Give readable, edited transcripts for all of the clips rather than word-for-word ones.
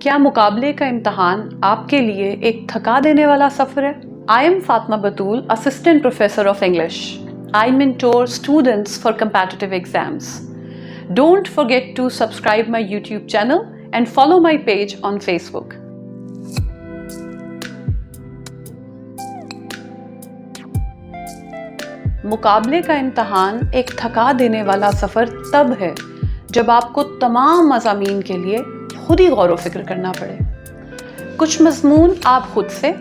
کیا مقابلے کا امتحان آپ کے لیے ایک تھکا دینے والا سفر ہے؟ I am Fatma Batul, Assistant Professor of English. I mentor students for competitive exams. Don't forget to subscribe my YouTube channel and follow my page on Facebook. مقابلے کا امتحان ایک تھکا دینے والا سفر تب ہے جب آپ کو تمام مضامین کے لیے خود ہی غور و فکر کرنا پڑے۔ کچھ مضمون آپ خود سے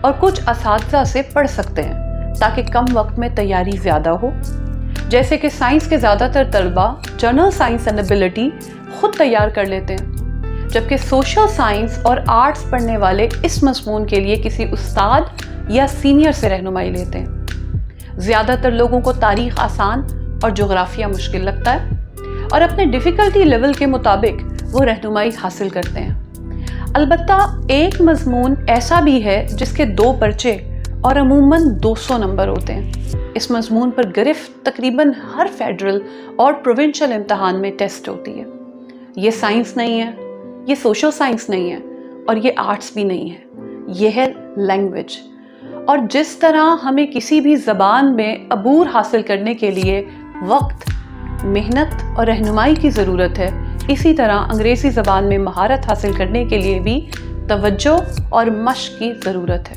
اور کچھ اساتذہ سے پڑھ سکتے ہیں تاکہ کم وقت میں تیاری زیادہ ہو، جیسے کہ سائنس کے زیادہ تر طلبہ جنرل سائنس اینڈ ایبلٹی خود تیار کر لیتے ہیں، جبکہ سوشل سائنس اور آرٹس پڑھنے والے اس مضمون کے لیے کسی استاد یا سینئر سے رہنمائی لیتے ہیں۔ زیادہ تر لوگوں کو تاریخ آسان اور جغرافیہ مشکل لگتا ہے اور اپنے ڈیفیکلٹی لیول کے مطابق وہ رہنمائی حاصل کرتے ہیں۔ البتہ ایک مضمون ایسا بھی ہے جس کے 2 پرچے اور عموماً 200 نمبر ہوتے ہیں۔ اس مضمون پر گرفت تقریباً ہر فیڈرل اور پروونشل امتحان میں ٹیسٹ ہوتی ہے۔ یہ سائنس نہیں ہے، یہ سوشل سائنس نہیں ہے اور یہ آرٹس بھی نہیں ہے، یہ ہے لینگویج۔ اور جس طرح ہمیں کسی بھی زبان میں عبور حاصل کرنے کے لیے وقت، محنت اور رہنمائی کی ضرورت ہے، اسی طرح انگریزی زبان میں مہارت حاصل کرنے کے لیے بھی توجہ اور مشق کی ضرورت ہے۔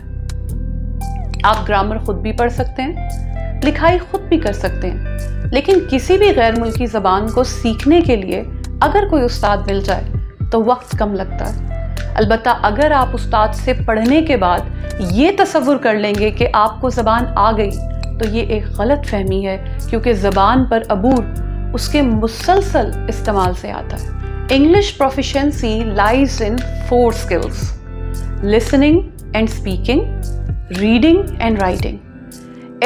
آپ گرامر خود بھی پڑھ سکتے ہیں، لکھائی خود بھی کر سکتے ہیں، لیکن کسی بھی غیر ملکی زبان کو سیکھنے کے لیے اگر کوئی استاد مل جائے تو وقت کم لگتا ہے۔ البتہ اگر آپ استاد سے پڑھنے کے بعد یہ تصور کر لیں گے کہ آپ کو زبان آ گئی تو یہ ایک غلط فہمی ہے، کیونکہ زبان پر عبور اس کے مسلسل استعمال سے آتا ہے۔ English proficiency لائز in 4 skills: listening and speaking, reading and writing.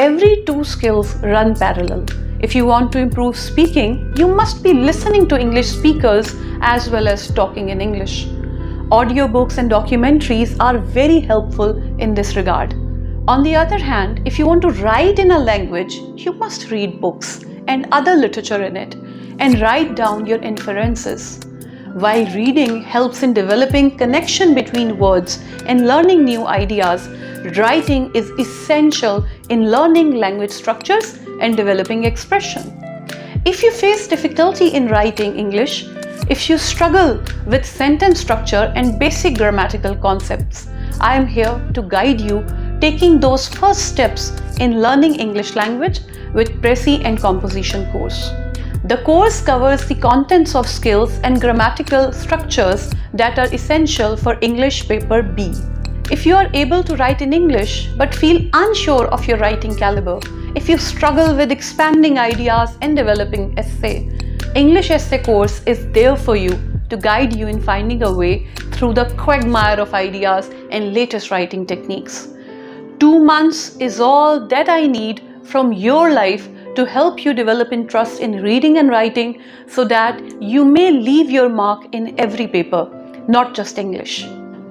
Every 2 skills run parallel. If you want to improve speaking, you must be listening to English speakers as well as talking in English. Audiobooks and documentaries are very helpful in this regard. On the other hand, if you want to write in a language, you must read books and other literature in it and write down your inferences. While reading helps in developing connection between words and learning new ideas, writing is essential in learning language structures and developing expression. If you face difficulty in writing English, if you struggle with sentence structure and basic grammatical concepts, I am here to guide you taking those first steps in learning English language with Prezi and Composition course. The course covers the contents of skills and grammatical structures that are essential for English paper B. If you are able to write in English but feel unsure of your writing caliber, if you struggle with expanding ideas and developing essay, English essay course is there for you to guide you in finding a way through the quagmire of ideas and latest writing techniques. 2 months is all that I need from your life to help you develop interest in reading and writing so that you may leave your mark in every paper, not just English.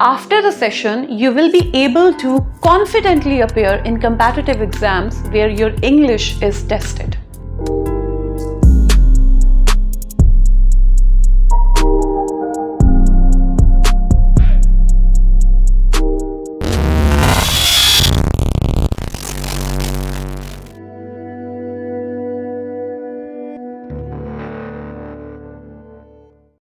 After the session, you will be able to confidently appear in competitive exams where your English is tested.